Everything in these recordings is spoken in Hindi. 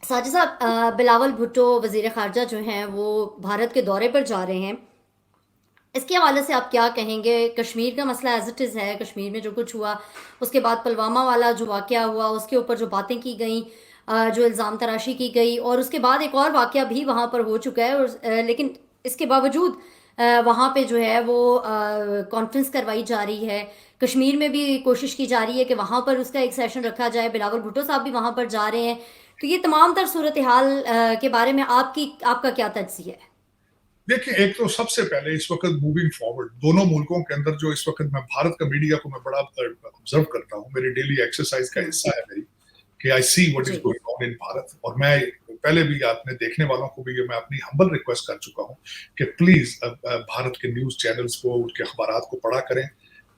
साजिद साहब, बिलावल भुट्टो वजीर खारजा जो हैं वो भारत के दौरे पर जा रहे हैं। इसके हवाले से आप क्या कहेंगे? कश्मीर का मसला एज इट इज़ है, कश्मीर में जो कुछ हुआ, उसके बाद पुलवामा वाला जो वाक़या हुआ, उसके ऊपर जो बातें की गई, जो इल्ज़ाम तराशी की गई, और उसके बाद एक और वाक़या भी वहाँ पर हो चुका है, और लेकिन इसके बावजूद वहाँ पे जो है वो कॉन्फ्रेंस करवाई जा रही है। कश्मीर में भी कोशिश की जा रही है कि वहाँ पर उसका एक सेशन रखा जाए, बिलावल भुट्टो साहब भी वहाँ पर जा रहे हैं। तो ये तमाम तर सूरत हाल के बारे में आपका क्या तज्जिया है? देखिए, एक तो सबसे पहले इस वक्त मूविंग फॉरवर्ड दोनों मुल्कों के अंदर जो इस वक्त मैं भारत का मीडिया को मैं बड़ा ऑब्जर्व करता हूँ, मेरी डेली एक्सरसाइज का हम्म। हिस्सा है मेरी, कि आई सी व्हाट इज जी। Going on in Bharat. और मैं पहले भी अपने देखने वालों को भी मैं अपनी हम्बल रिक्वेस्ट कर चुका हूँ कि प्लीज भारत के न्यूज चैनल्स को, उनके अखबार को पढ़ा करें,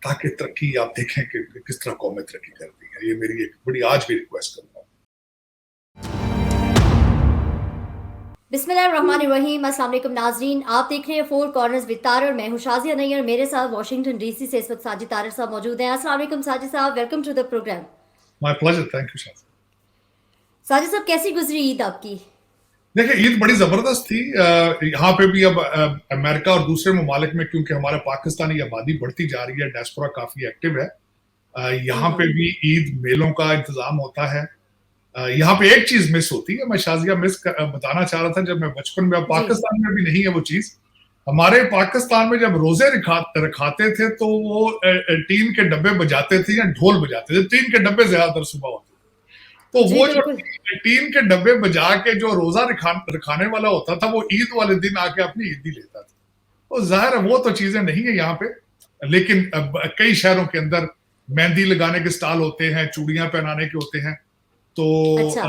ताकि तरक्की आप देखें कि किस तरह कौमें तरक्की करती है। ये मेरी एक बड़ी आज भी रिक्वेस्ट करूंगा। बिस्मिल्लाहिर्रहमानिर्रहीम। अस्सलाम वालेकुम नाजरीन, आप देख रहे हैं फोर कॉर्नर्स विद तारर। मैं हूं शाजिया नैयर। मेरे साथ वाशिंगटन डीसी से इस वक्त साजिद तारर साहब मौजूद हैं। अस्सलाम वालेकुम साजिद साहब, welcome to the program. My pleasure, thank you sir. Sajid साहब, कैसी गुजरी ईद आपकी? देखिए, ईद बड़ी जबरदस्त थी। यहाँ पे भी अब अमेरिका और दूसरे ममालिक में, क्योंकि हमारे पाकिस्तानी आबादी बढ़ती जा रही है, डायस्पोरा काफी एक्टिव है। यहाँ पे हम्म। भी ईद मेलों का इंतजाम होता है। यहाँ पे एक चीज मिस होती है, मैं शाजिया बताना चाह रहा था, जब मैं बचपन में, अब जी। पाकिस्तान में भी नहीं है वो चीज। हमारे पाकिस्तान में जब रोजे रखाते थे तो वो टीन के डब्बे बजाते थे या ढोल बजाते थे। टीन के डब्बे ज्यादातर सुबह होते थे, तो जी वो जो बिल्कुल। टीन के डब्बे बजा के जो रोजा रखाने वाला होता था, वो ईद वाले दिन आके अपनी ईदी लेता था। तो जाहिर है वो तो चीजें नहीं है यहाँ पे। लेकिन कई शहरों के अंदर मेहंदी लगाने के स्टॉल होते हैं, चूड़ियां पहनाने के होते हैं। तो अच्छा।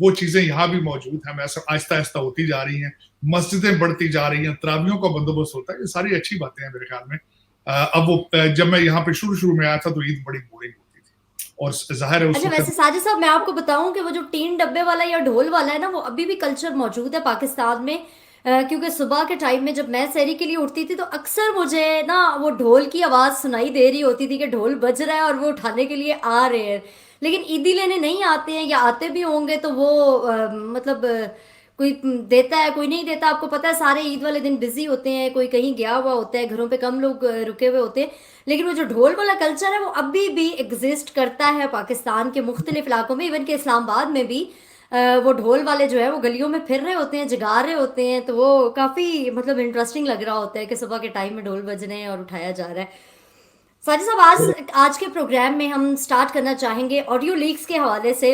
वो चीजें यहाँ भी मौजूद हैं, आहिस्ता आहिस्ता होती जा रही हैं। मस्जिदें बढ़ती जा रही हैं, तरावियों का बंदोबस्त होता है। ये सारी अच्छी बातें हैं मेरे ख्याल में। अब वो जब मैं यहाँ पे शुरू शुरू में आया था तो ईद बड़ी बोरिंग होती थी, और जाहिर है उस अच्छा, वक्त। वैसे साजिद साहब, मैं आपको बताऊं कि वो जो टीन डब्बे वाला या ढोल वाला है ना, वो अभी भी कल्चर मौजूद है पाकिस्तान में। क्योंकि सुबह के टाइम में जब मैं सैरी के लिए उठती थी तो अक्सर मुझे ना वो ढोल की आवाज़ सुनाई दे रही होती थी कि ढोल बज रहा है और वो उठाने के लिए आ रहे हैं। लेकिन ईदी लेने नहीं आते हैं, या आते भी होंगे तो वो मतलब कोई देता है, कोई नहीं देता। आपको पता है सारे ईद वाले दिन बिजी होते हैं, कोई कहीं गया हुआ होता है, घरों पे कम लोग रुके हुए होते हैं। लेकिन वो जो ढोल वाला कल्चर है वो अभी भी एग्जिस्ट करता है पाकिस्तान के मुख्तलिफ इलाकों में। इवन के इस्लामाबाद में भी वो ढोल वाले जो है वो गलियों में फिर रहे होते हैं, जगा रहे होते हैं। तो वो काफ़ी मतलब इंटरेस्टिंग लग रहा होता है कि सुबह के टाइम में ढोल बज रहे हैं और उठाया जा रहा है। साजिद साहब, आज आज के प्रोग्राम में हम स्टार्ट करना चाहेंगे ऑडियो लीक्स के हवाले से।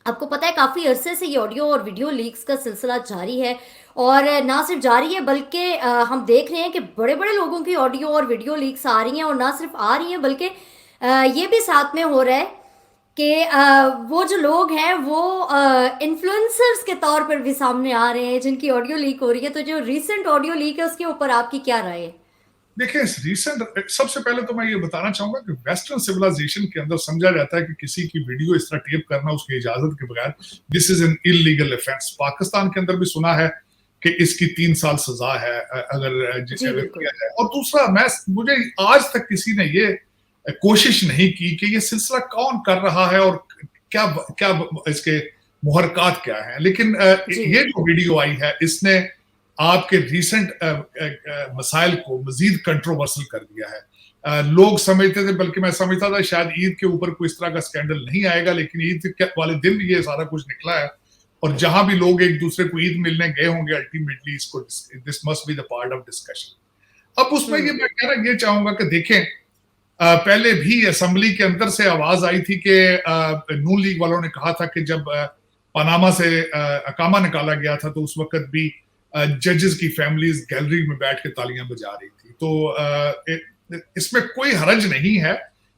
आपको पता है काफ़ी अरसे से ये ऑडियो और वीडियो लीक्स का सिलसिला जारी है, और ना सिर्फ जारी है बल्कि हम देख रहे हैं कि बड़े बड़े लोगों की ऑडियो और वीडियो लीक्स आ रही हैं। और ना सिर्फ आ रही हैं बल्कि ये भी साथ में हो रहा है कि वो जो लोग हैं वो इन्फ्लुएंसर्स के तौर पर भी सामने आ रहे हैं जिनकी ऑडियो लीक हो रही है। तो जो रीसेंट ऑडियो लीक है उसके ऊपर आपकी क्या राय है? देखिए, रिसेंट, सबसे पहले तो मैं ये बताना चाहूंगा कि वेस्टर्न सिविलाइजेशन के अंदर समझा जाता है कि किसी की वीडियो इस तरह टेप करना उसकी इजाजत के बगैर, this is an illegal offence. Pakistan के अंदर भी सुना है कि इसकी 3 साल सजा है जी अगर बिल्कुल। किया जाए। और दूसरा, मुझे आज तक किसी ने ये कोशिश नहीं की कि ये सिलसिला कौन कर रहा है और क्या क्या इसके मुहरकात क्या है। लेकिन जी। ये जो वीडियो आई है, इसने आपके रिसेंट मसाइल को मजीद कंट्रोवर्सल कर दिया है। लोग समझते थे, बल्कि मैं समझता था शायद ईद के ऊपर कोई इस तरह का स्कैंडल नहीं आएगा, लेकिन ईद के वाले दिन ये सारा कुछ निकला है। और जहां भी लोग एक दूसरे को ईद मिलने गए होंगे, अल्टीमेटली इसको this must be the part of discussion. अब उसमें ये हम्म। मैं कहना ये चाहूंगा कि देखें, पहले भी असेंबली के अंदर से आवाज आई थी कि नून लीग वालों ने कहा था कि जब पनामा से अकामा निकाला गया था तो उस वक्त भी जजेस की फैमिलीज गैलरी में बैठ के तालियां बजा रही थी। तो इसमें कोई हरज नहीं है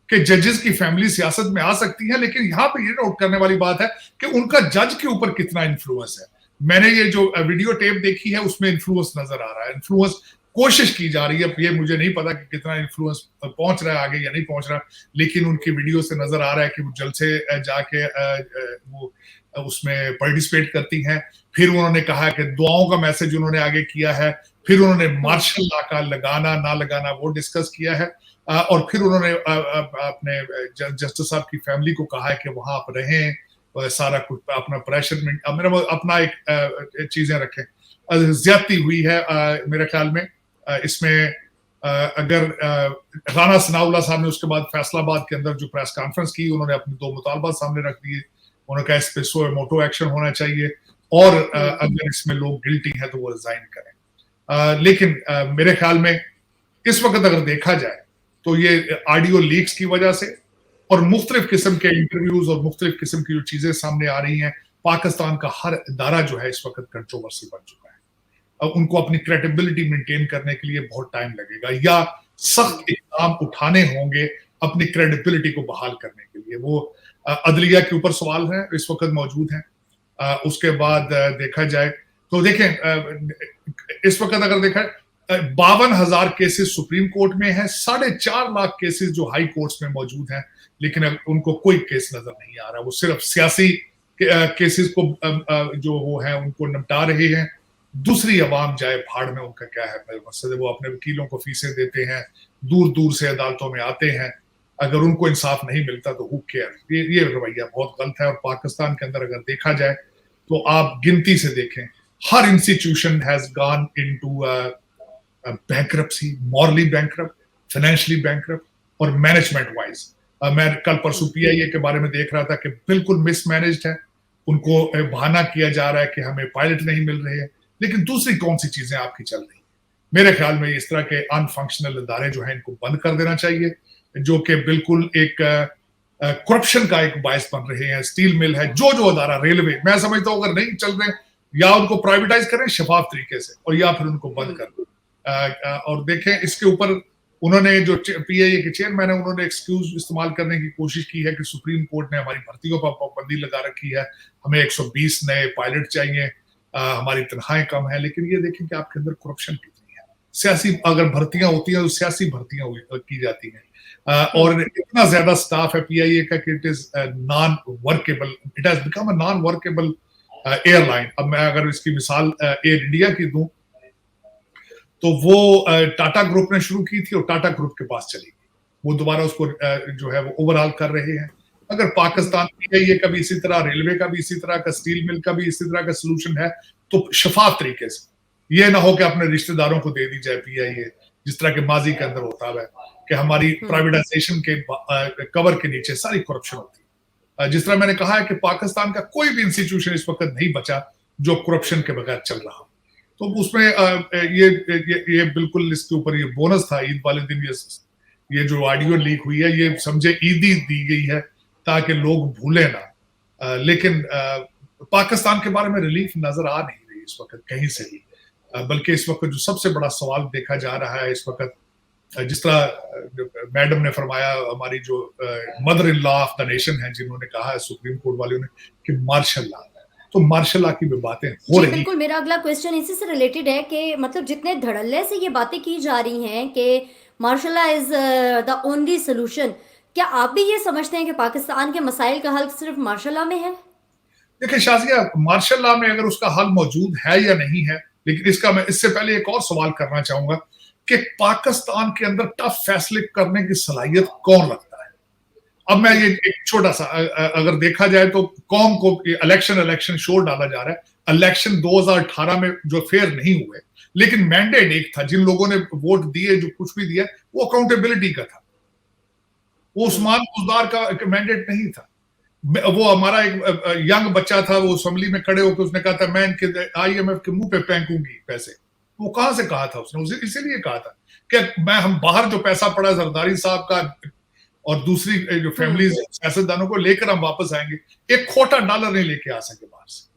कि जजेस की फैमिली सियासत में आ सकती है, लेकिन यहाँ पे ये नोट करने वाली बात है कि उनका जज के ऊपर कितना इन्फ्लुएंस है। मैंने ये जो वीडियो टेप देखी है उसमें इन्फ्लुएंस नजर आ रहा है, इन्फ्लुएंस कोशिश की जा रही है। ये मुझे नहीं पता कि कितना इन्फ्लुएंस पहुंच रहा है आगे या नहीं पहुंच रहा, लेकिन उनकी वीडियो से नजर आ रहा है कि वो जल्द से जाके वो उसमें पार्टिसिपेट करती हैं। फिर उन्होंने कहा कि दुआओं का मैसेज उन्होंने आगे किया है। फिर उन्होंने हम्म। मार्शल लॉ का लगाना ना लगाना वो डिस्कस किया है। और फिर उन्होंने अपने जस्टिस साहब की फैमिली को कहा है कि वहां आप रहें, सारा कुछ अपना प्रेशर में मेरा अपना एक चीजें रखें। ज्यादती हुई है मेरे ख्याल में इसमें। अगर राना सनाउल्लाह साहब ने उसके बाद फैसलाबाद के अंदर जो प्रेस कॉन्फ्रेंस की, उन्होंने अपने 2 मुतालबा सामने रख दिए। उन्होंने कहा इस पे सो मोटो एक्शन होना चाहिए और अगर इसमें लोग गिल्टी हैं तो वो रिजाइन करें। लेकिन मेरे ख्याल में इस वक्त अगर देखा जाए तो ये ऑडियो लीक्स की वजह से और मुख्तलिफ किस्म के इंटरव्यूज और मुख्तलिफ किस्म की जो चीजें सामने आ रही हैं, पाकिस्तान का हर इदारा जो है इस वक्त कंट्रोवर्सी बन चुका है। अब उनको अपनी क्रेडिबिलिटी मेंटेन करने के लिए बहुत टाइम लगेगा या सख्त इक़दाम उठाने होंगे अपनी क्रेडिबिलिटी को बहाल करने के लिए। वो अदलिया के ऊपर सवाल है इस वक्त मौजूद हैं। उसके बाद देखा जाए तो देखें इस वक्त अगर देखा 52,000 केसेस सुप्रीम कोर्ट में है, 4.5 लाख केसेस जो हाई कोर्ट्स में मौजूद हैं, लेकिन उनको कोई केस नजर नहीं आ रहा। वो सिर्फ सियासी केसेस को जो वो है उनको निपटा रहे हैं। दूसरी अवाम जाए भाड़ में, उनका क्या है मकसद है। वो अपने वकीलों को फीसें देते हैं, दूर दूर से अदालतों में आते हैं, अगर उनको इंसाफ नहीं मिलता तो हु केयर। ये रवैया बहुत गलत है। और पाकिस्तान के अंदर अगर देखा जाए तो आप गिनती से देखें, हर institution has gone into bankruptcy, morally bankrupt, financially bankrupt और मैनेजमेंट वाइज। मैं कल परसों पीआईए के बारे में देख रहा था कि बिल्कुल मिसमैनेज्ड है। उनको बहाना किया जा रहा है कि हमें पायलट नहीं मिल रहे हैं, लेकिन दूसरी कौन सी चीजें आपकी चल रही। मेरे ख्याल में इस तरह के अनफंक्शनल इदारे जो हैं इनको बंद कर देना चाहिए, जो कि बिल्कुल एक करप्शन का एक बायस बन रहे हैं। स्टील मिल है, जो अदारा, रेलवे, मैं समझता हूं अगर नहीं चल रहे या उनको प्राइवेटाइज करें शफाफ तरीके से और या फिर उनको बंद कर दें। और देखें इसके ऊपर उन्होंने जो पीआईए के चेयरमैन है, उन्होंने एक्सक्यूज इस्तेमाल करने की कोशिश की है कि सुप्रीम कोर्ट ने हमारी भर्तियों पर पाबंदी लगा रखी है, हमें 120 नए पायलट चाहिए, हमारी तनख्वाहें कम है। लेकिन ये देखें कि आपके अंदर करप्शन कितनी है। सियासी अगर भर्तियां होती हैं तो सियासी भर्तियां की जाती हैं और इतना ज्यादा स्टाफ है पीआईए का कि it is non workable, it has become a non workable airline. अब मैं अगर इसकी मिसाल एयर इंडिया की दूं तो वो टाटा ग्रुप ने शुरू की थी और टाटा ग्रुप के पास चली गई। वो दोबारा उसको जो है वो ओवरऑल कर रहे हैं। अगर पाकिस्तान पीआईए का भी इसी तरह, रेलवे का भी इसी तरह का, स्टील मिल का भी इसी तरह का सलूशन है तो शफाफ तरीके से, ये ना हो कि अपने रिश्तेदारों को दे दी जाए पीआईए, जिस तरह के माजी के अंदर होता है कि हमारी प्राइवेटाइजेशन के कवर के नीचे सारी करप्शन होती है। जिस तरह मैंने कहा है कि पाकिस्तान का कोई भी इंस्टीट्यूशन इस वक्त नहीं बचा जो करप्शन के बगैर चल रहा। तो उसमें ये बिल्कुल इसके ऊपर ये बोनस था ईद वाले दिन। ये जो ऑडियो लीक हुई है ये समझे ईदी दी गई है ताकि लोग भूले ना। लेकिन पाकिस्तान के बारे में रिलीफ नजर आ नहीं रही इस वक्त कहीं से भी। बल्कि इस वक्त जो सबसे बड़ा सवाल देखा जा रहा है इस वक्त, जिस तरह मैडम ने फरमाया, हमारी जो mother in law of the nation है, जिन्होंने कहा है सुप्रीम कोर्ट वालों ने कि मार्शल लॉ, तो मार्शल लॉ की भी बातें हो रही। बिल्कुल, मेरा अगला क्वेश्चन इसी से रिलेटेड है कि मतलब जितने धड़ल्ले से ये बातें की जा रही हैं कि martial law is the only solution, क्या आप भी ये समझते हैं कि पाकिस्तान के मसाइल का हल सिर्फ मार्शल लॉ में है? देखिए शाजिया, मार्शल लॉ में अगर उसका हल मौजूद है या नहीं है, लेकिन इसका मैं इससे पहले एक और सवाल करना चाहूंगा कि पाकिस्तान के अंदर टफ फैसले करने की सलाहियत कौन रखता है। अब मैं ये एक छोटा सा अगर देखा जाए तो कौम को इलेक्शन शोर डाला जा रहा है। इलेक्शन 2018 में जो फेयर नहीं हुए, लेकिन मैंडेट एक था, जिन लोगों ने वोट दिए, जो कुछ भी दिया, वो अकाउंटेबिलिटी का था। वो उस्मान बुजदार का मैंडेट नहीं था। वो हमारा एक यंग बच्चा था, वो असेंबली में खड़े होकर उसने कहा था मैं इनके आईएमएफ के मुंह पे फेंकूंगी पैसे। वो कहां से कहा था उसने? इसीलिए कहा था कि हम बाहर जो पैसा पड़ा जरदारी साहब का और दूसरी जो फैमिलीज सियासतदानों को लेकर हम वापस आएंगे, एक खोटा डॉलर नहीं लेके आ सके बाहर से।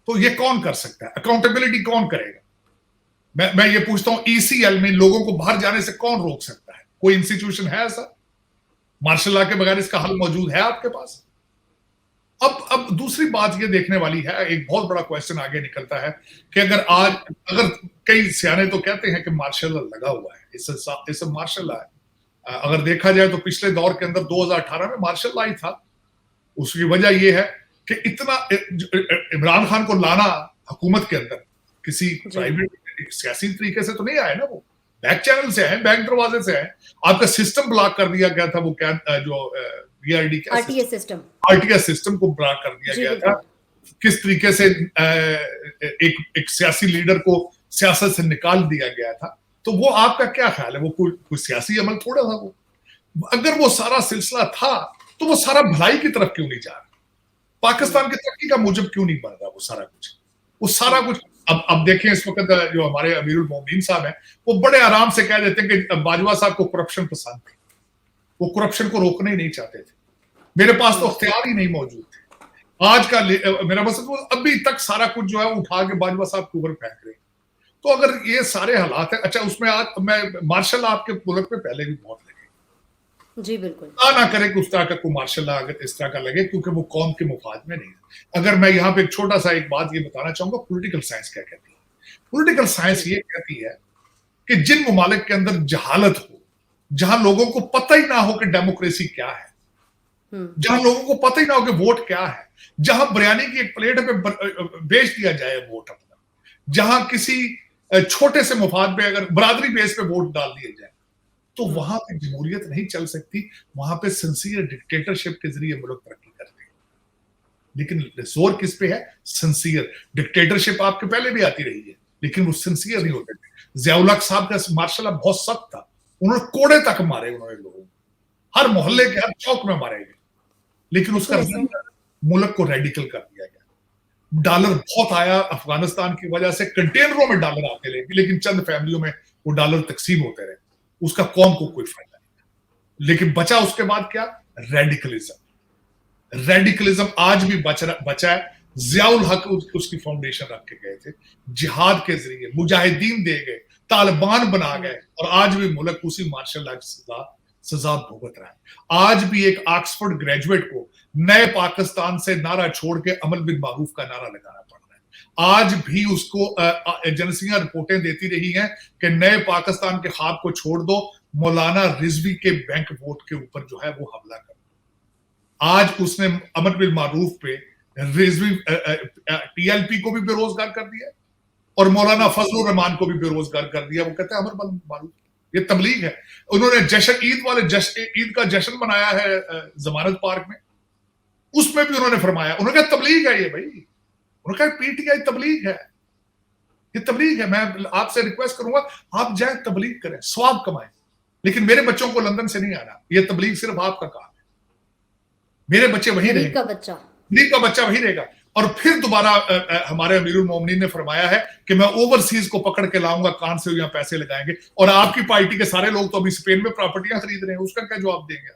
तो ये कौन कर सकता है? अकाउंटेबिलिटी कौन करेगा? मैं ये पूछता हूं, ईसीएल में लोगों को बाहर जाने से कौन रोक सकता है? कोई इंस्टीट्यूशन है ऐसा? मार्शल लॉ के बगैर इसका हल मौजूद है आपके पास? अब दूसरी बात ये देखने वाली है, एक बहुत बड़ा क्वेश्चन आगे निकलता है कि अगर कई सियाने तो कहते हैं कि मार्शल लॉ लगा हुआ है, इससे मार्शल लॉ है। अगर देखा जाए तो पिछले दौर के अंदर 2018 में मार्शल लॉ ही था। उसकी वजह यह है कि इतना इमरान खान को लाना हुकूमत के अंदर किसी प्राइवेट सियासी तरीके से तो नहीं आया ना, वो बैक चैनल से आए, बैक दरवाजे से आए। आपका सिस्टम ब्लॉक कर दिया गया था, वो क्या जो BRD क्या आरटीएस सिस्टम। RTS सिस्टम को ब्राक कर दिया जी गया बिल्कुल। था। किस तरीके से एक सियासी लीडर को सियासत से निकाल दिया गया था। तो वो आपका क्या ख्याल है, वो कोई सियासी अमल थोड़ा था वो? अगर वो सारा सिलसिला था तो वो सारा भलाई की तरफ क्यों नहीं जा रहा? पाकिस्तान की तरक्की का मूजब क्यों नहीं बन रहा वो सारा कुछ? वो सारा कुछ अब देखें, इस वक्त जो हमारे अमीरुल मोमिनीन साहब हैं, वो बड़े आराम से कह देते हैं कि बाजवा साहब को करप्शन पसंद थी, वो करप्शन को रोकना ही नहीं चाहते थे। मेरे पास तो अख्तियार ही नहीं मौजूद थे। आज का मेरा मसला, वो अभी तक सारा कुछ जो है उठा के बाजवा साहब के ऊपर फेंक रहे हैं। तो अगर ये सारे हालात है, अच्छा उसमें आज मैं मार्शल आपके मुल्क में पहले भी बहुत लगे, जी बिल्कुल। ना करे कि उस तरह का कोई मार्शल अगर इस तरह का लगे, क्योंकि वो कौम के मुफाद में नहीं है। अगर मैं यहाँ पे एक छोटा सा एक बात ये बताना चाहूंगा, पॉलिटिकल साइंस क्या कहती है? पॉलिटिकल साइंस जी। ये कहती है कि जिन ममालिक के अंदर जहालत हो, जहां लोगों को पता ही ना हो कि डेमोक्रेसी क्या है, जहां लोगों को पता ही ना हो कि वोट क्या है, जहां बिरयानी की एक प्लेट पे बेच दिया जाए वोट अपना, जहां किसी छोटे से मुफाद पे अगर बरादरी बेस पे वोट डाल दिए जाए, तो वहां पे जमहूरियत नहीं चल सकती। वहां पे सिंसियर डिक्टेटरशिप के जरिए मुल्क तरक्की करते हैं। लेकिन जोर किस पे है? सिंसियर डिक्टेटरशिप आपके पहले भी आती रही है, लेकिन वो सिंसियर नहीं होते थे। जियाउल हक साहब का मार्शल बहुत सख्त था, उन्होंने कोड़े तक मारे, उन्होंने लोगों को हर मोहल्ले के हर चौक में मारे गए, लेकिन उसका बिल्कुल ऐसे। मुल्क को रेडिकल कर दिया गया। डॉलर बहुत आया अफगानिस्तान की वजह से, कंटेनरों में डॉलर आते रहे, लेकिन चंद फैमिलियों में वो डॉलर तकसीम होते रहे, उसका कौम को कोई फायदा नहीं। लेकिन बचा उसके बाद क्या? रेडिकलिज्म। रेडिकलिज्म आज भी बचा है। जियाउल हक उसकी फाउंडेशन रख के गए थे, जिहाद के जरिए मुजाहिदीन दे गए, तालिबान बना गए, और आज भी मुल्क उसी मार्शल आर्ट सजा भुगत रहा है। आज भी एक ऑक्सफोर्ड ग्रेजुएट को नए पाकिस्तान से नारा छोड़ के अमर बिन मारूफ का नारा लगाना पड़ रहा है। आज भी उसको एजेंसियां रिपोर्टें देती रही हैं कि नए पाकिस्तान के ख्वाब को छोड़ दो, मौलाना रिजवी के बैंक वोट के ऊपर जो है वो हमला कर। आज उसने अमर बिन मारूफ पे रिजवी TLP को भी बेरोजगार कर दिया और मौलाना फजलुर रहमान को भी बेरोजगार कर दिया। वो कहते हैं अमर बिन मारूफ ये तबलीग है। उन्होंने ईद का जश्न मनाया है जमानत पार्क में, उसमें भी उन्होंने फरमाया, उन्होंने कहा तबलीग है ये भाई, उन्होंने कहा PTI तबलीग है, ये तबलीग है। मैं आपसे रिक्वेस्ट करूंगा आप जाए तबलीग करें, स्वाब कमाएं, लेकिन मेरे बच्चों को लंदन से नहीं आना, ये तबलीग सिर्फ आपका काम है। मेरे बच्चे वहीं रहेंगे, गरीब का बच्चा वहीं रहेगा। और फिर दोबारा हमारे अमीरुल मोमिनीन ने फरमाया है कि मैं ओवरसीज को पकड़ के लाऊंगा, कान से यहाँ पैसे लगाएंगे। और आपकी पार्टी के सारे लोग तो अभी स्पेन में प्रॉपर्टियां खरीद रहे हैं, उसका क्या जवाब देंगे?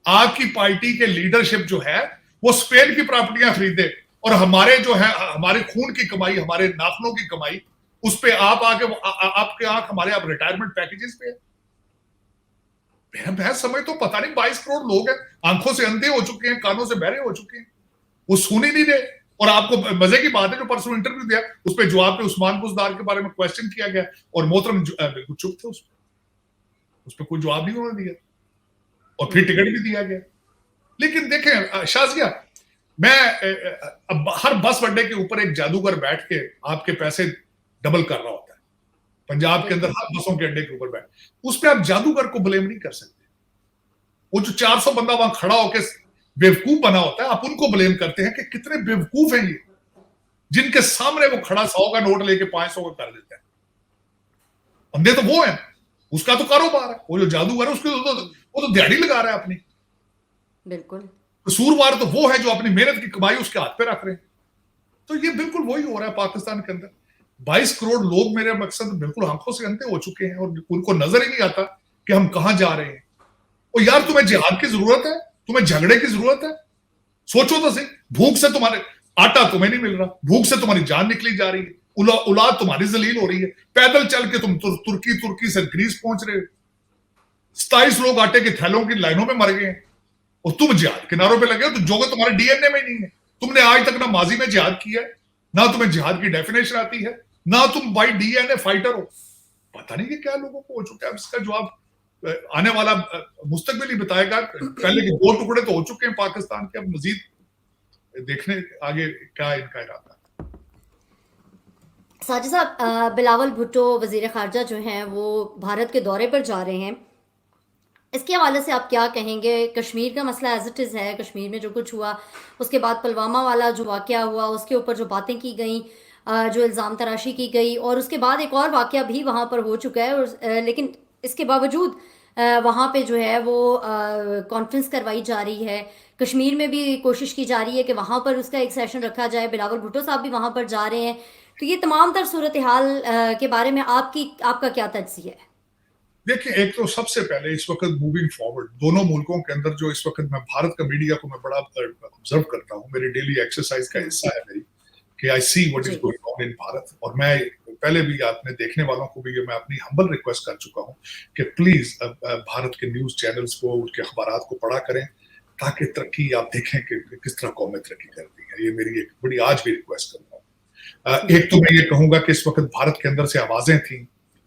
आपकी पार्टी के लीडरशिप जो है वो स्पेन की प्रॉपर्टियां खरीदे, और हमारे जो है हमारे खून की कमाई, हमारे नाखनों की कमाई, उस पे आप आके आपके आंख हमारे आप रिटायरमेंट पैकेजेस पे है। मैं समझ तो पता नहीं 22 करोड़ लोग हैं, आंखों से अंधे हो चुके हैं, कानों से बहरे हो चुके हैं, वो सुन ही नहीं रहे। और आपको मजे की बात है, जो परसों इंटरव्यू दिया उस पर जवाब पे उस्मान बुजदार के बारे में क्वेश्चन किया गया और मोहतरम बिल्कुल चुप थे, उस पर कोई जवाब नहीं उन्होंने दिया, और फिर टिकट भी दिया गया। लेकिन देखें शाजिया, मैं हर बस अड्डे के ऊपर एक जादूगर बैठ के आपके पैसे डबल कर रहा होता है। पंजाब के अंदर हर बसों के अड्डे के ऊपर बैठ, उस पर आप जादूगर को ब्लेम नहीं कर सकते। वो जो 400 बंदा वहां खड़ा होकर बेवकूफ बना होता है, आप उनको ब्लेम करते हैं कि कितने बेवकूफ हैं ये, जिनके सामने वो खड़ा 100 का नोट लेके 500 का कर देता है। बंदे तो वो है, उसका तो कारोबार है। वो जो जादूगर है उसके वो तो दिहाड़ी लगा रहा है अपनी। बिल्कुल कसूरवार तो वो है जो अपनी मेहनत की कमाई उसके हाथ पे रख रहे हैं। तो ये बिल्कुल वही हो रहा है पाकिस्तान के अंदर। 22 करोड़ लोग, मेरे मकसद, बिल्कुल आंखों से अंधे हो चुके हैं और उनको नजर ही नहीं आता कि हम कहां जा रहे हैं। और यार तुम्हें जिहाद की जरूरत है, तुम्हें झगड़े की जरूरत है? सोचो तो सही, भूख से तुम्हारे आटा तुम्हें नहीं मिल रहा, भूख से तुम्हारी जान निकली जा रही है, औलाद तुम्हारी जलील हो रही है, पैदल चल के तुम तुर्की से ग्रीस पहुंच रहे हो, 27 लोग आटे के थैलों की लाइनों में मर गए हैं और तुम जिहाद किनारों पे लगे हो। तो जो तुम्हारे DNA में नहीं है। तुमने आज तक ना माजी में जिहाद किया है, ना तुम्हें जिहाद की डेफिनेशन आती है, ना तुम बाई DNA फाइटर हो। पता नहीं कि क्या लोगों को हो चुका है। इसका जवाब आने वाला मुस्तकबिल ही बताएगा। पहले के 2 टुकड़े तो हो चुके हैं पाकिस्तान के, अब मजीद देखने आगे क्या इनका इरादा है। साजिद साहब, बिलावल भुट्टो वजीर खारजा जो हैं वो भारत के दौरे पर जा रहे हैं। इसके हवाले से आप क्या कहेंगे? कश्मीर का मसला एज़ इट इज़ है, कश्मीर में जो कुछ हुआ, उसके बाद पुलवामा वाला जो वाक़या हुआ, उसके ऊपर जो बातें की गईं, जो इल्ज़ाम तराशी की गई, और उसके बाद एक और वाक़या भी वहाँ पर हो चुका है, और लेकिन इसके बावजूद वहाँ पे जो है वो कॉन्फ्रेंस करवाई जा रही है। कश्मीर में भी कोशिश की जा रही है कि वहाँ पर उसका एक सेशन रखा जाए, बिलावल भुट्टो साहब भी वहाँ पर जा रहे हैं। तो ये तमाम तर सूरत हाल के बारे में आपका क्या तज्ज़िया है? देखिए, एक तो सबसे पहले इस वक्त मूविंग फॉरवर्ड दोनों मुल्कों के अंदर जो इस वक्त मैं भारत का मीडिया को मैं बड़ा ऑब्जर्व करता हूँ, मेरी डेली एक्सरसाइज का हुँ, हिस्सा है मेरी, कि आई सी व्हाट इज जी, गोइंग ऑन इन भारत। और मैं पहले भी आपने देखने वालों को भी ये मैं अपनी हम्बल रिक्वेस्ट कर चुका हूँ कि प्लीज भारत के न्यूज चैनल्स को, उनके अखबारात को पढ़ा करें, ताकि तरक्की आप देखें कि किस तरह कौमें तरक्की करती है। ये मेरी एक बड़ी आज भी रिक्वेस्ट करूंगा। जी, एक तो मैं ये कहूंगा कि इस वक्त भारत के अंदर से आवाजें थी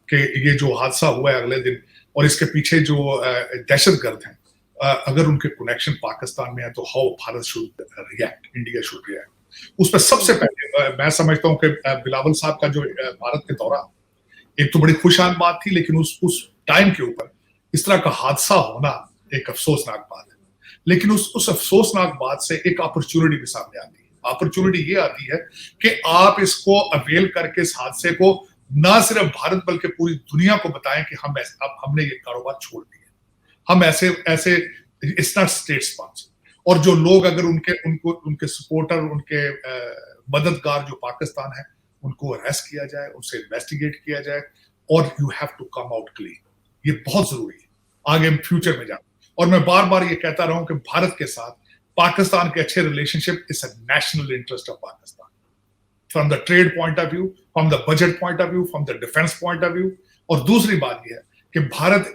कि ये जो हादसा हुआ है अगले दिन, और इसके पीछे जो दहशतगर्द हैं, अगर उनके कनेक्शन पाकिस्तान में है तो how Bharat should react, India should react उस पर। सबसे हुँ, पहले मैं समझता हूं कि बिलावल साहब का जो भारत के दौरा, एक तो बड़ी खुशहाल बात थी, लेकिन उस टाइम के ऊपर इस तरह का हादसा होना एक अफसोसनाक बात है। लेकिन उस अफसोसनाक बात से एक अपॉर्चुनिटी भी सामने आती है। अपॉर्चुनिटी ये आती है कि आप इसको अवेल करके इस हादसे को ना सिर्फ भारत बल्कि पूरी दुनिया को बताएं कि अब हमने ये कारोबार छोड़ दिया। हम ऐसे ऐसे इट्स नॉट स्टेट स्पॉन्सर। और जो लोग अगर उनके सपोर्टर, उनके मददगार जो पाकिस्तान है, उनको अरेस्ट किया जाए, उनसे इन्वेस्टिगेट किया जाए, और you have to come out clean. ये बहुत जरूरी है आगे फ्यूचर में जाना। और मैं बार बार ये कहता रहा हूं कि भारत के साथ पाकिस्तान के अच्छे relationship is a national interest of Pakistan, from the trade point of view, from the budget point of view, from the defence point of view. और दूसरी बात यह है कि भारत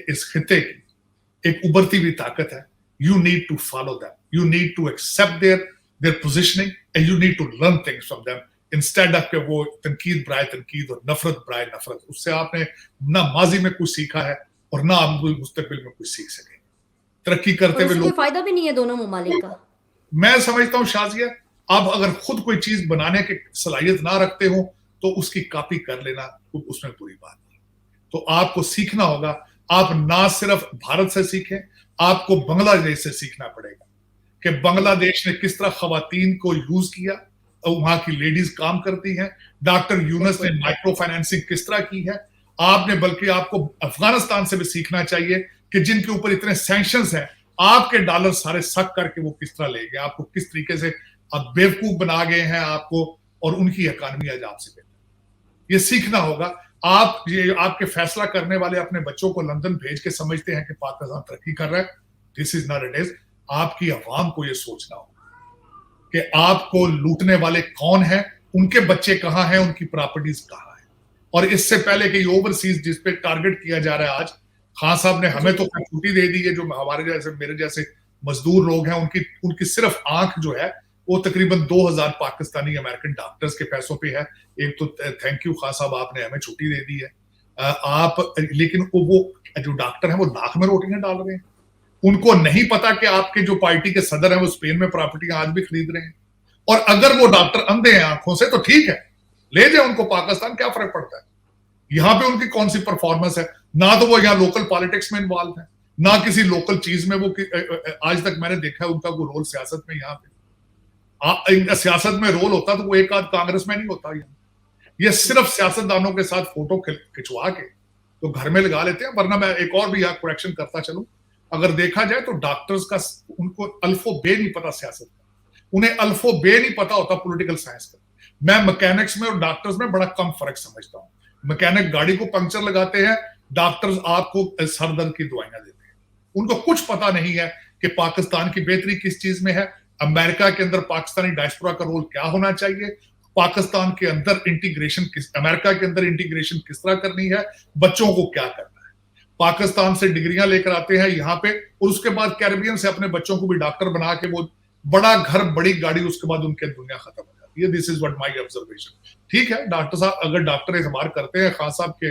इस खिते की एक उभरती हुई ताकत है। You need to follow them, you need to accept their positioning, and you need to learn things from them, instead of के वो तनकीद बराए तनकीद और नफरत बराए नफरत। उससे आपने ना माजी में कुछ सीखा है और ना आप मुस्तकबिल में कुछ सीख सके। तरक्की करते और हुए उससे कोई लोग, फ़ायदा भी नहीं है दोनों ममालिक का। मैं समझता हूं शाजिया, आप अगर खुद कोई चीज बनाने की सलाहियत ना रखते हो तो उसकी कॉपी कर लेना उसमें बुरी बात नहीं। तो आपको सीखना होगा। आप ना सिर्फ भारत से सीखें, आपको बांग्लादेश से सीखना पड़ेगा कि बांग्लादेश ने किस तरह खवातीन को यूज किया, और वहां की लेडीज काम करती हैं। डॉक्टर यूनस ने बिल्कुल। माइक्रो फाइनेंसिंग किस तरह की है। आपने बल्कि आपको अफगानिस्तान से भी सीखना चाहिए कि जिनके ऊपर इतने सैंक्शंस हैं, आपके डॉलर सारे सक करके वो किस तरह ले गए, आपको किस तरीके से आप बेवकूफ बना गए हैं आपको, और उनकी इकॉनमी आज आपसे बेहतर। ये सीखना होगा। आप ये आपके फैसला करने वाले अपने बच्चों को लंदन भेज के समझते हैं कि पाकिस्तान तरक्की कर रहा है। This is not it is. आपकी अवाम को यह सोचना होगा कि आपको लूटने वाले कौन है, उनके बच्चे कहां हैं, उनकी प्रॉपर्टीज कहां है। और इससे पहले कि ओवरसीज जिस पे टारगेट किया जा रहा है आज, खान साहब ने हमें जी, तो छुट्टी दे दी है, जो हमारे जैसे मेरे जैसे मजदूर लोग हैं उनकी उनकी सिर्फ आंख जो है वो तकरीबन 2000 पाकिस्तानी अमेरिकन डॉक्टर्स के पैसों पे है। एक तो थैंक यू खान साहब, आपने हमें छुट्टी दे दी है। आप लेकिन वो जो डॉक्टर हैं वो नाक में रोटियां डाल रहे हैं। उनको नहीं पता कि आपके जो पार्टी के सदर हैं वो स्पेन में प्रॉपर्टी आज भी खरीद रहे हैं। और अगर वो डॉक्टर अंधे हैं आंखों से तो ठीक है, ले जाए उनको पाकिस्तान, क्या फर्क पड़ता है। यहां पे उनकी कौन सी परफॉर्मेंस है। ना तो वो यहाँ लोकल पॉलिटिक्स में इन्वॉल्व है, ना किसी लोकल चीज में वो आज तक मैंने देखा है उनका कोई रोल सियासत में। यहाँ पे सियासत में रोल होता तो वो एक आध कांग्रेस में नहीं होता। ये सिर्फ सियासतदानों के साथ फोटो खिंचवा के तो घर में लगा लेते हैं। वरना मैं एक और भी यहाँ करेक्शन करता चलूं, अगर देखा जाए तो डॉक्टर्स का उनको अल्फो बे नहीं पता सियासत का, उन्हें अल्फो बे नहीं पता होता पॉलिटिकल साइंस का। मैं मैकेनिक्स में और डॉक्टर्स में बड़ा कम फर्क समझता हूं। मैकेनिक गाड़ी को पंक्चर लगाते हैं, डॉक्टर्स आपको सर दर्द की दवाइयां देते हैं। उनको कुछ पता नहीं है कि पाकिस्तान की बेहतरी किस चीज में है, अमेरिका के अंदर पाकिस्तानी डायस्पोरा का रोल क्या होना चाहिए, पाकिस्तान के अंदर इंटीग्रेशन अमेरिका के अंदर इंटीग्रेशन किस तरह करनी है, बच्चों को क्या करना है। पाकिस्तान से डिग्रियां लेकर आते हैं यहाँ पे, और उसके बाद कैरेबियन से अपने बच्चों को भी डॉक्टर बना के वो बड़ा घर बड़ी गाड़ी, उसके बाद उनके दुनिया खत्म हो जाती है। This is what my observation. ठीक है, डॉक्टर साहब अगर डॉक्टर एतबार करते हैं खान साहब के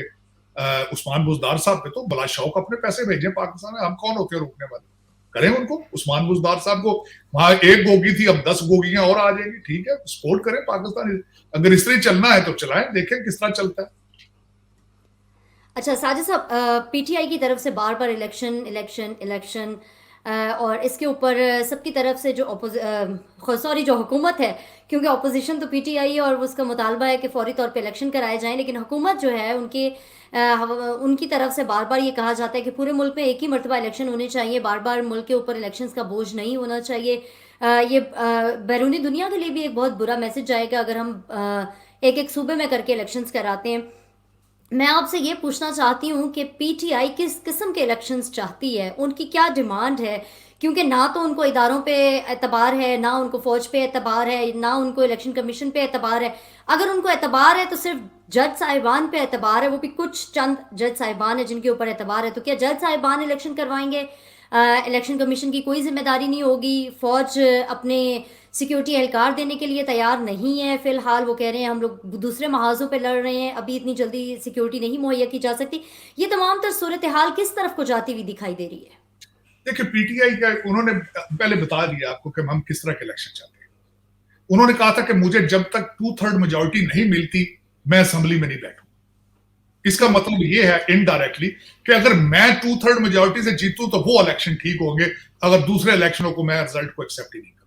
उस्मान बुजदार साहब पे, तो बला शौक अपने पैसे भेजें पाकिस्तान में। हम कौन होते हैं रोकने वाले। करें उनको, उस्मान बुजदार साहब को, वहां एक गोगी थी अब 10 गोगियां और आ जाएंगी। ठीक है, सपोर्ट करें पाकिस्तान। अगर इस तरह चलना है तो चलाएं, देखें किस तरह चलता है। अच्छा साजिद साहब, पीटीआई की तरफ से बार बार इलेक्शन इलेक्शन इलेक्शन, और इसके ऊपर सबकी तरफ से जो सॉरी जो हुकूमत है, क्योंकि अपोजिशन तो पीटीआई है और उसका मुतालबा है कि फौरी तौर पे इलेक्शन कराए जाएं, लेकिन हुकूमत जो है उनकी तरफ से बार बार ये कहा जाता है कि पूरे मुल्क में एक ही मरतबा इलेक्शन होने चाहिए, बार बार मुल्क के ऊपर इलेक्शंस का बोझ नहीं होना चाहिए। ये बैरूनी दुनिया के लिए भी एक बहुत बुरा मैसेज जाएगा अगर हम एक एक सूबे में करके इलेक्शंस कराते हैं। मैं आपसे ये पूछना चाहती हूँ कि पीटीआई किस किस्म के इलेक्शंस चाहती है, उनकी क्या डिमांड है? क्योंकि ना तो उनको इदारों पे एतबार है, ना उनको फौज पे एतबार है, ना उनको इलेक्शन कमीशन पे एतबार है। अगर उनको एतबार है तो सिर्फ जज साहिबान पे एतबार है, वो भी कुछ चंद जज साहिबान है जिनके ऊपर एतबार है। तो क्या जज साहिबान इलेक्शन करवाएंगे? इलेक्शन कमीशन की कोई जिम्मेदारी नहीं होगी? फौज अपने सिक्योरिटी एहलकार देने के लिए तैयार नहीं है फिलहाल, वो कह रहे हैं हम लोग दूसरे महाजों पे लड़ रहे हैं, अभी इतनी जल्दी सिक्योरिटी नहीं मुहैया की जा सकती। ये तमाम तर सूरत हाल किस तरफ को जाती हुई दिखाई दे रही है? देखिए पीटीआई का उन्होंने पहले बता दिया आपको कि हम किस तरह के इलेक्शन चाहते हैं। उन्होंने कहा था कि मुझे जब तक 2/3 मेजोरिटी नहीं मिलती मैं असेंबली में नहीं बैठूं। इसका मतलब ये है इनडायरेक्टली कि अगर मैं 2/3 मेजोरिटी से जीतूं तो वो इलेक्शन ठीक होंगे, अगर दूसरे इलेक्शनों को मैं रिजल्ट को एक्सेप्ट ही नहीं करूं।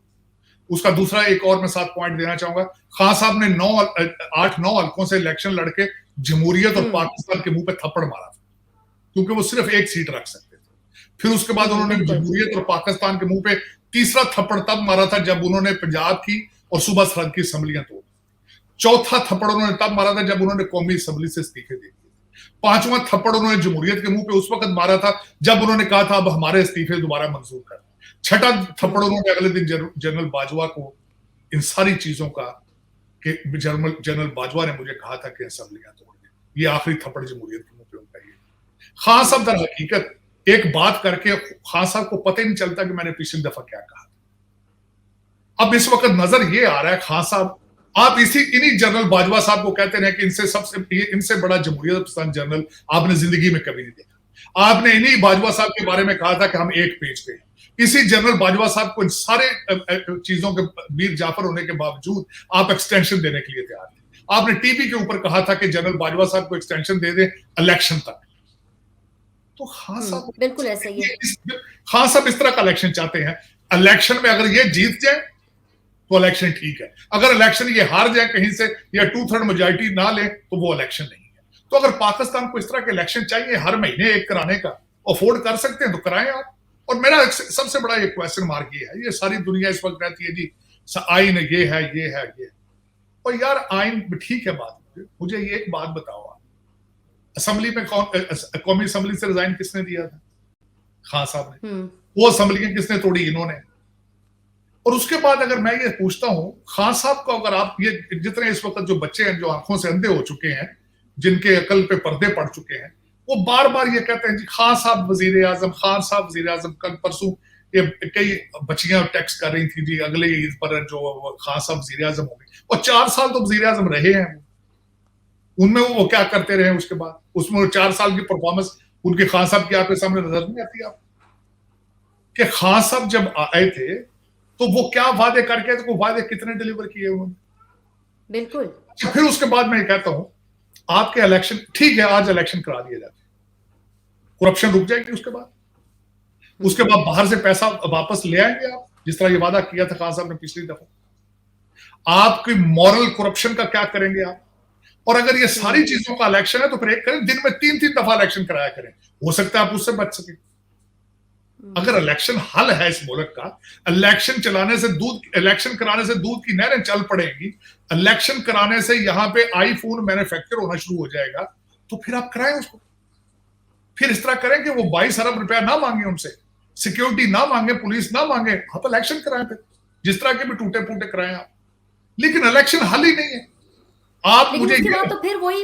उसका दूसरा एक और मैं 7 पॉइंट देना चाहूंगा। खान साहब ने 8-9 हल्कों से इलेक्शन लड़के जमहूरियत और पाकिस्तान के मुंह पे थप्पड़ मारा था, क्योंकि वो सिर्फ एक सीट रख सकते थे। फिर उसके बाद उन्होंने बिल्कुल। जमहूरियत और पाकिस्तान के मुंह पे तीसरा थप्पड़ तब मारा था जब उन्होंने पंजाब की और सूबा सरहद की असम्बलियां तोड़। चौथा थप्पड़ उन्होंने तब मारा था जब उन्होंने कौमी असम्बली से इस्तीफे दे दिए। पांचवा थप्पड़ उन्होंने जमहूरियत के मुंह पे उस वक्त मारा था जब उन्होंने कहा था अब हमारे इस्तीफे दोबारा मंजूर कर। छठा थप्पड़ उन्होंने अगले दिन जनरल बाजवा को इन सारी चीजों का कि जनरल बाजवा ने मुझे कहा था कि असम्बलियां तोड़ दे। ये आखिरी थप्पड़ जमहूरियत के मुंह पे उनका ये। खान साहब दर हकीकत एक बात करके खान साहब को पता ही नहीं चलता कि मैंने पिछली दफा क्या कहा। अब इस वक्त नजर ये आ रहा है खान साहब, आप इन्हीं जनरल बाजवा साहब को कहते रहे कि इनसे बड़ा जमहूरियत पसंद जनरल आपने जिंदगी में कभी नहीं देखा। आपने इन्हीं बाजवा साहब के बारे में कहा था कि हम एक पेज पे हैं। इसी जनरल बाजवा साहब को इन सारे चीजों के मीर जाफर होने के बावजूद आप एक्सटेंशन देने के लिए तैयार थे। आपने टीवी के ऊपर कहा था कि जनरल बाजवा साहब को एक्सटेंशन दे दें इलेक्शन तक। तो खान साहब बिल्कुल ऐसा ही है। खान साहब इस तरह का इलेक्शन चाहते हैं। इलेक्शन में अगर ये जीत जाए तो इलेक्शन ठीक है, अगर इलेक्शन ये हार जाए कहीं से या 2/3 मेजोरिटी ना ले तो वो इलेक्शन नहीं है। तो अगर पाकिस्तान को इस तरह के इलेक्शन चाहिए हर महीने एक कराने का, अफोर्ड कर सकते हैं तो कराएं आप। और मेरा सबसे बड़ा एक क्वेश्चन मार्क ये है, ये सारी दुनिया इस वक्त कहती है जी आइन ये है ये है ये है। और यार आइन ठीक है बात, मुझे ये एक बात बताओ आप, असेंबली में कौमी असेंबली से रिजाइन किसने दिया था? खान साहब ने। वो असेंबलियां किसने तोड़ी? इन्होंने। और उसके बाद अगर मैं ये पूछता हूं खान साहब को, अगर आप ये जितने इस वक्त जो बच्चे हैं जो आंखों से अंधे हो चुके हैं, जिनके अकल पे पर्दे पड़ चुके हैं, वो बार बार ये कहते हैं जी खान साहब वजीर आजम, खान साहब वजीर आजम। कल परसों ये कई बच्चियां टेक्स्ट कर रही थी जी अगले ईद पर जो खान साहब वजीर आजम होंगे, और 4 साल तो वजीर आजम रहे हैं। उनमें वो क्या करते रहे उसके बाद, उसमें 4 साल की परफॉर्मेंस उनके खान साहब की आपके सामने नजर नहीं आती आप कि खान साहब जब आए थे तो वो क्या वादे करके, तो वादे कितने डिलीवर किए उन्होंने? बिल्कुल। अच्छा, फिर उसके बाद मैं कहता हूं आपके इलेक्शन ठीक है, आज इलेक्शन करा दिए जाते, करप्शन रुक जाएगी। उसके बाद बाहर से पैसा वापस ले आएंगे आप, जिस तरह ये वादा किया था खान साहब ने पिछली दफा। आपकी मॉरल करप्शन का क्या करेंगे आप? और अगर ये सारी चीजों का इलेक्शन है तो फिर एक करें दिन में 3-3 दफा इलेक्शन कराया करें, हो सकता है आप उससे बच सके। अगर इलेक्शन हल है इस मुल्क का, इलेक्शन कराने से दूध की नहरें चल पड़ेंगी, इलेक्शन कराने से यहां पे आईफोन मैन्युफैक्चर होना शुरू हो जाएगा, तो फिर आप कराएं उसको। फिर इस तरह करें कि वो 22 अरब रुपया ना मांगे उनसे, सिक्योरिटी ना मांगे, पुलिस ना मांगे, आप इलेक्शन कराएं फिर जिस तरह के भी टूटे फूटे कराएं आप। लेकिन इलेक्शन हल ही नहीं है। आप लेकिन मुझे उसके बाद तो फिर वही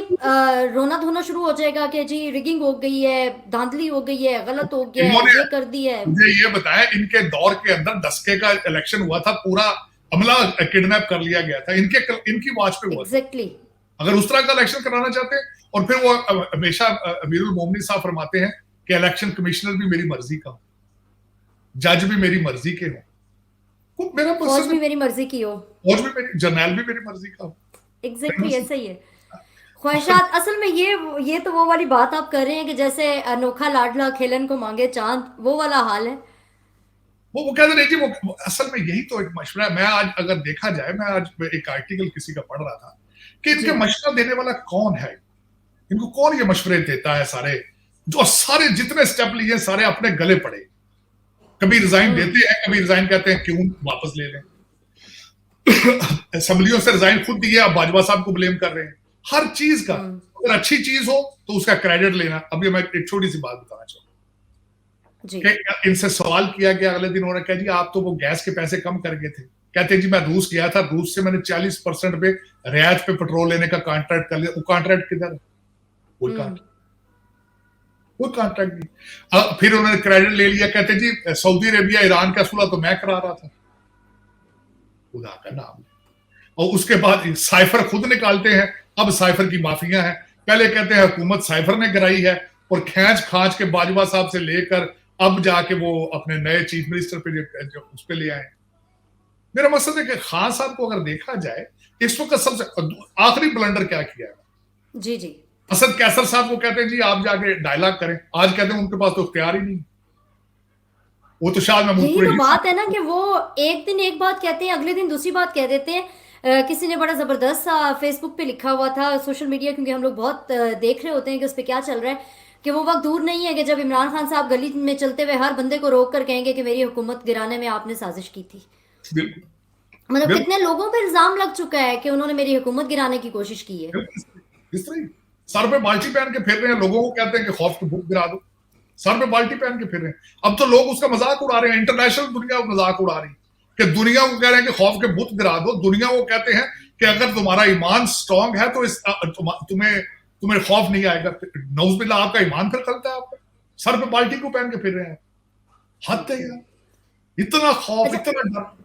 रोना धोना शुरू हो जाएगा कि जी रिगिंग हो गई है, धांधली हो गई है, गलत हो गया है, ये कर दी है। मुझे ये बताया इनके दौर के अंदर 10K का इलेक्शन हुआ था, पूरा अमला किडनैप कर लिया गया था, इनकी वॉच पे हुआ। एग्जैक्टली। अगर उस तरह का इलेक्शन कराना चाहते हैं, और फिर वो हमेशा अमीरुल मोमिनीन साहब फरमाते हैं कि इलेक्शन कमिश्नर भी मेरी मर्जी का हो, जज भी मेरी मर्जी के हो, मेरा फौज भी मेरी मर्जी की हो, फौज भी मेरी, जर्नैल भी मेरी मर्जी का हो। एग्जैक्टली ऐसा ही है। ख्वाहिशात असल में ये तो वो वाली बात आप कर रहे हैं कि जैसे अनोखा लाडला खेलन को मांगे चांद, वो वाला हाल है। वो कहते नहीं जी, वो असल में यही तो एक मशवरा है। मैं आज अगर देखा जाए, मैं आज एक आर्टिकल किसी का पढ़ रहा था कि इनके जी। मशवरा देने वाला कौन है, इनको कौन ये मशवरे देता है, सारे जो सारे जितने स्टेप लिए सारे अपने गले पड़े। कभी रिजाइन देते हैं, कभी रिजाइन कहते हैं क्यों वापस ले लें। असेंबलियों से रिजाइन खुद दिए, अब बाजवा साहब को ब्लेम कर रहे हैं हर चीज का। अगर अच्छी चीज हो तो उसका क्रेडिट लेना। अभी मैं एक छोटी सी बात बताना चाहूँ जी। कि इनसे सवाल किया गया अगले दिन, उन्होंने कहा जी आप तो वो गैस के पैसे कम कर गए थे। कहते हैं जी मैं रूस गया था, रूस से मैंने 40% पे रियायत पे पेट्रोल लेने का कॉन्ट्रैक्ट कर लिया। वो कॉन्ट्रैक्ट किधर है? कोई कॉन्ट्रैक्ट नहीं। फिर उन्होंने क्रेडिट ले लिया, कहते जी सऊदी अरेबिया ईरान का सुलह तो मैं करा रहा था, खुदा का नाम। और उसके बाद साइफर खुद निकालते हैं, अब साइफर की माफिया है। पहले कहते हैं हुकूमत साइफर ने कराई है, और खींच खांच के बाजवा साहब से लेकर अब जाके वो अपने नए चीफ मिनिस्टर पे जो उस पे ले आए। मेरा मकसद है कि खान साहब को अगर देखा जाए, इस वक्त सबसे आखिरी ब्लंडर क्या किया है। जी। जी। असद कैसर साहब को कहते हैं जी आप जाके डायलॉग करें, आज कहते हैं उनके पास तो इख्तियार ही नहीं। वो तो शायद महमूद यही तो कुरैशी बात है ना कि वो एक दिन एक बात कहते हैं, अगले दिन दूसरी बात कह देते हैं। किसी ने बड़ा जबरदस्त सा फेसबुक पे लिखा हुआ था, सोशल मीडिया क्योंकि हम लोग बहुत देख रहे होते हैं कि उस पर क्या चल रहा है, कि वो वक्त दूर नहीं है कि जब इमरान खान साहब गली में चलते हुए हर बंदे को रोक कर कहेंगे कि मेरी हुकूमत गिराने में आपने साजिश की थी। बिल्कुल मतलब बिल्कुल कितने लोगों पर इल्जाम लग चुका है कि उन्होंने मेरी हुकूमत गिराने की कोशिश की है। इस तरह ही सर पे बाल्टी पहन के फिर रहे हैं, लोगों को कहते हैं कि खौफ की भूख गिरा दो, सर पे बाल्टी पहन के फिर रहे हैं। अब तो लोग उसका मजाक उड़ा रहे हैं, इंटरनेशनल दुनिया मजाक उड़ा रही है कि दुनिया को कह रहे हैं कि खौफ के भूत गिरा दो। दुनिया को कहते हैं कि अगर तुम्हारा ईमान स्ट्रांग है तो तुम्हें खौफ नहीं आएगा। नौज़बिल्ला आपका ईमान फिर खलता है, आपका सर पे बाल्टी को पहन के फिर रहे हैं। हद है यार, इतना खौफ, अच्छा इतना डर।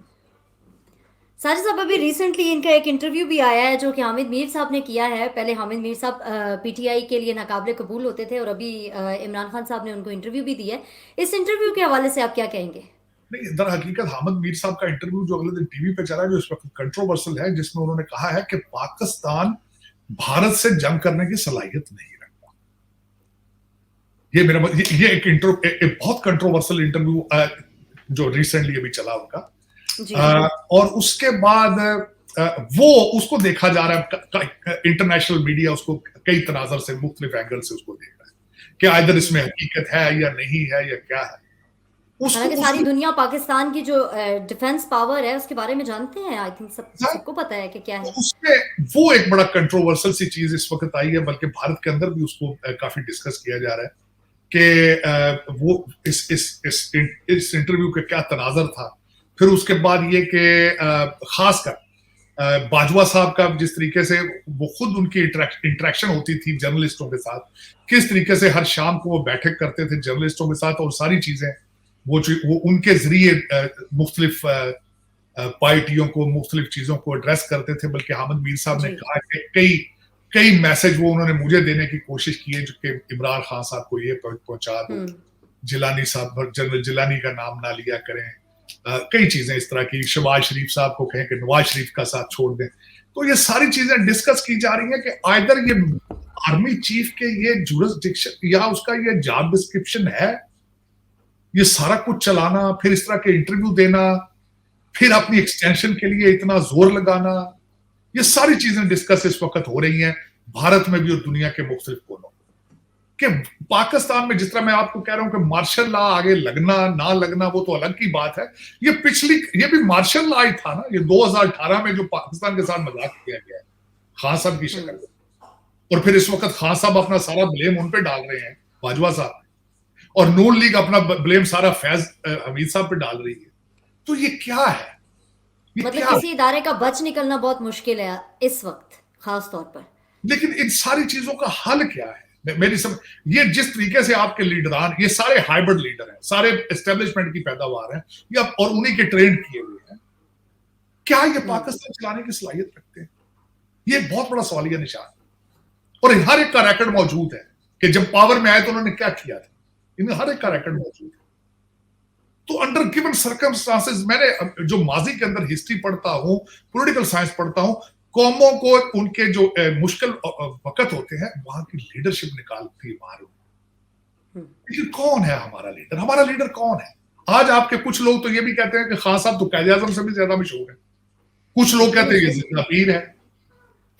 साजिद साहब, अभी रिसेंटली इनका एक इंटरव्यू भी आया है जो कि हामिद मीर साहब ने किया है। पहले हामिद मीर साहब पीटीआई के लिए नाकाबिले कबूल होते थे और अभी इमरान खान साहब ने उनको इंटरव्यू भी दिया है। इस इंटरव्यू के हवाले से आप क्या कहेंगे? नहीं, दर हकीकत हामिद मीर साहब का इंटरव्यू जो अगले दिन टीवी पे चला है, जो इस वक्त कंट्रोवर्शियल है, जिसमें उन्होंने कहा है कि पाकिस्तान भारत से जंग करने की सलाहियत नहीं रखता। ये एक बहुत कंट्रोवर्शियल इंटरव्यू जो रिसेंटली अभी चला उनका। जी। और उसके बाद वो उसको देखा जा रहा है, इंटरनेशनल मीडिया उसको कई तनाजर से, मुख्तलिफ एंगल से उसको देख रहा है कि आइदर इसमें हकीकत है या नहीं है या क्या है। हालांकि सारी दुनिया पाकिस्तान की जो डिफेंस पावर है उसके बारे में जानते हैं। आई थिंक सबको पता है कि क्या है। उसमें वो एक बड़ा कंट्रोवर्शियल सी चीज इस वक्त आई है, बल्कि भारत के अंदर भी उसको काफी डिस्कस किया जा रहा है कि वो इस इंटरव्यू के क्या तनाजर था। फिर उसके बाद ये कि खासकर बाजवा साहब का जिस तरीके से वो खुद उनकी इंटरेक्शन होती थी जर्नलिस्टों के साथ, किस तरीके से हर शाम को वो बैठक करते थे जर्नलिस्टों के साथ, और सारी चीजें वो उनके जरिए मुख्तलिफ पार्टियों को, मुख्तलिफ चीजों को एड्रेस करते थे। बल्कि हामिद मीर साहब ने कहा कि कई मैसेज वो उन्होंने मुझे देने की कोशिश की है, जो कि इमरान खान साहब को ये पहुंचा दो, जिलानी साहब, जनरल जिलानी का नाम ना लिया करें, कई चीजें इस तरह की, शहबाज शरीफ साहब को कहें कि नवाज शरीफ का साथ छोड़ दें। तो ये सारी चीजें डिस्कस की जा रही हैं कि आइदर ये आर्मी चीफ के ये जुरिसडिक्शन या उसका ये जॉब डिस्क्रिप्शन है, ये सारा कुछ चलाना, फिर इस तरह के इंटरव्यू देना, फिर अपनी एक्सटेंशन के लिए इतना जोर लगाना, ये सारी चीजें डिस्कस इस वक्त हो रही हैं भारत में भी और दुनिया के मुख्तलिफ कोनों कि पाकिस्तान में, जिस तरह मैं आपको कह रहा हूं कि मार्शल लॉ आगे लगना ना लगना वो तो अलग की बात है। ये भी मार्शल लॉ ही था ना, ये 2018 में जो पाकिस्तान के साथ मजाक किया गया है खान साहब की शक्ल में, और फिर इस वक्त खान साहब अपना सारा ब्लेम उन पे डाल रहे हैं, बाजवा साहब, और नून लीग अपना ब्लेम सारा फैज हमीद साहब पे डाल रही है। तो ये क्या है? मतलब किसी इदारे का बच निकलना बहुत मुश्किल है इस वक्त खास तौर पर। लेकिन इन सारी चीजों का हल क्या है? मेरी ये जिस तरीके से आपके लीडरान, ये सारे हाइब्रिड लीडर हैं, सारे एस्टेब्लिशमेंट की पैदावार हैं या और उन्हीं के ट्रेन किए हुए हैं, क्या ये पाकिस्तान चलाने की सलाहियत रखते हैं? ये बहुत बड़ा सवालिया निशान, और हर एक का रिकॉर्ड मौजूद है कि जब पावर में आए तो उन्होंने क्या किया था, इनमें हर एक का रिकॉर्ड मौजूद है। तो अंडर गिवन सर्कमस्टांसेस, मैंने जो माजी के अंदर हिस्ट्री पढ़ता हूं, पॉलिटिकल साइंस पढ़ता हूं, कौमों को उनके जो मुश्किल वक्त होते हैं वहां की लीडरशिप निकालती है बाहर। लेकिन कौन है हमारा लीडर? हमारा लीडर कौन है? आज आपके कुछ लोग तो ये भी कहते हैं कि खान साहब तो कायदे आजम से भी ज्यादा मशहूर है। कुछ लोग कहते हैं ये जिन्ना पीर है।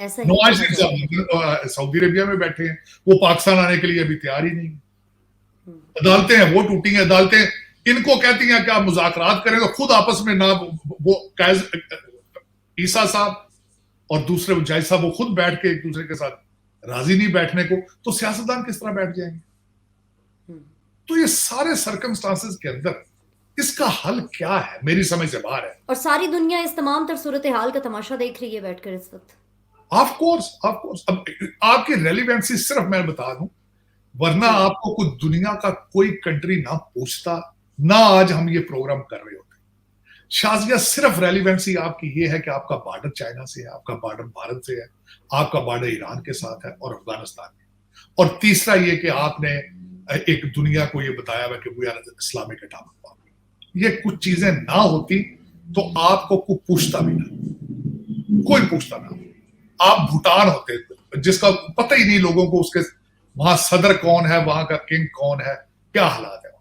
ऐसा ही नवाज कहा शरीफ जाता है। साहब सऊदी अरेबिया में बैठे हैं, वो पाकिस्तान आने के लिए अभी तैयार ही नहीं। हम्म, अदालतें हैं वो टूटी हैं, अदालतें इनको कहती हैं कि आप मुज़ाकरात करें, तो खुद आपस में ना वो ईसा साहब और दूसरे जायज साहब वो खुद बैठ के एक दूसरे के साथ राजी नहीं बैठने को, तो सियासतदान किस तरह बैठ जाएंगे? हम्म। तो ये सारे सर्कमस्टांसेस के अंदर इसका हल क्या है, मेरी समझ से बाहर है। और सारी दुनिया इस तमाम तर सूरत हाल का तमाशा देख रही है बैठकर इस वक्त। ऑफ कोर्स अब आपकी रेलिवेंसी सिर्फ मैं बता दूं, वरना जी आपको कुछ दुनिया का कोई कंट्री ना पूछता, ना आज हम ये प्रोग्राम कर रहे होते। शाजिया सिर्फ रेलिवेंसी आपकी ये है कि आपका बॉर्डर चाइना से है, आपका बॉर्डर भारत से है, आपका बॉर्डर ईरान के साथ है और अफगानिस्तान में, और तीसरा ये कि आपने एक दुनिया को ये बताया हुआ कि we are Islamic atomic power. ये कुछ चीजें ना होती तो आपको कोई पूछता भी ना, कोई पूछता ना। आप भूटान होते जिसका पता ही नहीं लोगों को, उसके वहां सदर कौन है, वहां का किंग कौन है, क्या हालात है।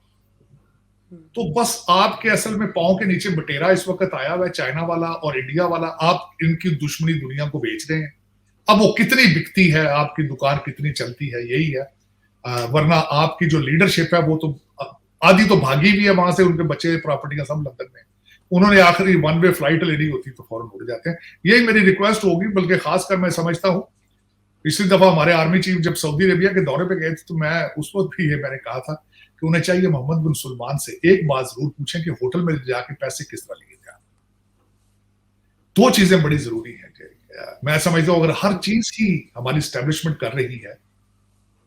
तो बस आपके असल में पांव के नीचे बटेरा इस वक्त आया हुआ है, चाइना वाला और इंडिया वाला। आप इनकी दुश्मनी दुनिया को बेच रहे हैं। अब वो कितनी बिकती है, आपकी दुकान कितनी चलती है, यही है। वरना आपकी जो लीडरशिप है वो तो आधी तो भागी भी है वहां से, उनके बच्चे प्रॉपर्टियां सब लंदन में। उन्होंने आखिरी वन वे फ्लाइट लेनी होती तो फौरन उड़ जाते हैं। यही मेरी रिक्वेस्ट होगी, बल्कि खासकर मैं समझता हूं पिछली दफा हमारे आर्मी चीफ जब सऊदी अरेबिया के दौरे पे गए थे, तो मैं उस वक्त भी ये मैंने कहा था कि उन्हें चाहिए मोहम्मद बिन सुलमान से एक बात जरूर पूछें कि होटल में जाके पैसे किस तरह लिए जाए। दो चीजें बड़ी जरूरी है। मैं समझता हूं अगर हर चीज ही हमारी स्टैब्लिशमेंट कर रही है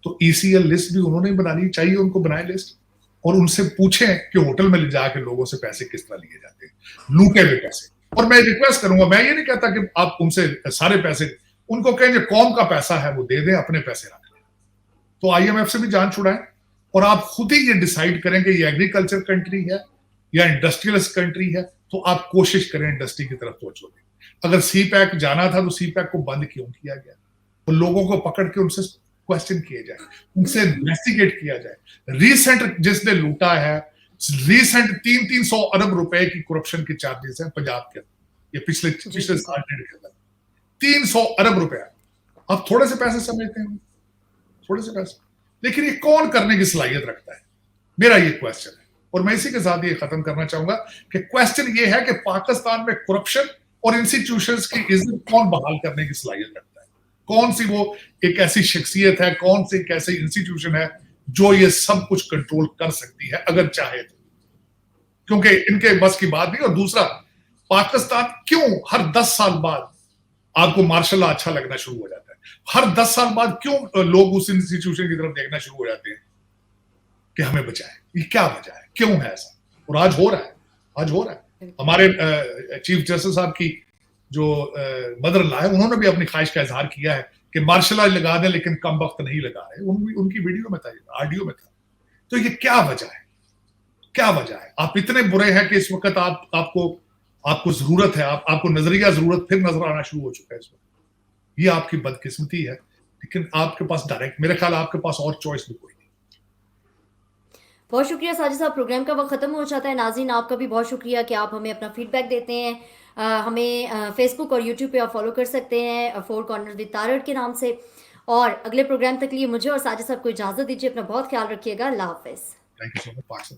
तो ईसीएल लिस्ट भी उन्होंने बनानी चाहिए, उनको बनाए लिस्ट, और उनसे पूछें कि होटल में ले जाके लोगों से पैसे किस तरह लिए जाते हैं, लूटे हुए पैसे। और मैं रिक्वेस्ट करूंगा, मैं ये नहीं कहता कि आप उनसे सारे पैसे, उनको कहें कौम का पैसा है वो दे दें, अपने पैसे रख लें। तो आईएमएफ से भी जान छुड़ाएं और आप खुद ही ये डिसाइड करें कि ये एग्रीकल्चर कंट्री है या इंडस्ट्रियलिस्ट कंट्री है, तो आप कोशिश करें इंडस्ट्री की तरफ तवज्जो दें। अगर सी पैक जाना था तो सी पैक को बंद क्यों किया गया? तो लोगों को पकड़ के उनसे क्वेश्चन किए जाए, उनसे इन्वेस्टिगेट किया जाए। रिसेंट जिसने लूटा है, रिसेंट 300 अरब रुपए की करप्शन की चार्जेस है पंजाब के अंदर, ये पिछले साल डेढ़ के अंदर 300 अरब रुपए। आप थोड़े से पैसे समझते हैं, थोड़े से पैसे, लेकिन ये कौन करने की सलाहियत रखता है? मेरा ये क्वेश्चन है। और मैं इसी के साथ ये खत्म करना चाहूंगा कि क्वेश्चन ये है कि पाकिस्तान में करप्शन और इंस्टीट्यूशंस की इज्जत कौन बहाल करने की सलाहियत रखता है? कौन सी वो एक ऐसी शख्सियत है, कौन सी एक ऐसी इंस्टीट्यूशन है जो ये सब कुछ कंट्रोल कर सकती है अगर चाहे तो? क्योंकि इनके बस की बात नहीं। और दूसरा, पाकिस्तान क्यों हर 10 साल बाद आपको मार्शल लॉ अच्छा लगना शुरू हो जाता है? हर 10 साल बाद क्यों लोग उस इंस्टीट्यूशन की तरफ देखना शुरू हो जाते हैं कि हमें बचाए? ये क्या वजह है, क्यों है ऐसा? और आज हो रहा है, आज हो रहा है। हमारे चीफ जस्टिस साहब की जो मदर ला है, उन्होंने भी अपनी ख्वाहिश का इजहार किया है कि मार्शल लॉ लगा दें, लेकिन कम वक्त नहीं लगा रहे। उनकी वीडियो में था, ऑडियो में था। तो ये क्या वजह है, क्या वजह है? आप इतने बुरे हैं कि इस वक्त आपको जरूरत है, आपको नजरिया जरूरत फिर नजर आना शुरू हो चुका है इस वक्त। ये आपकी बदकिस्मती है, लेकिन आपके पास डायरेक्ट, मेरे ख्याल आपके पास और चॉइस भी कोई नहीं। बहुत शुक्रिया साजिद साहब, प्रोग्राम का वक्त ख़त्म हो जाता है। नाज़रीन, आपका भी बहुत शुक्रिया कि आप हमें अपना फीडबैक देते हैं। हमें फेसबुक और यूट्यूब पे आप फॉलो कर सकते हैं फोर कॉर्नर विद तारड़ के नाम से। और अगले प्रोग्राम तक लिए मुझे और साजिद साहब को इजाज़त दीजिए। अपना बहुत ख्याल रखिएगा। अल्लाह हाफिज़। Thank you so much.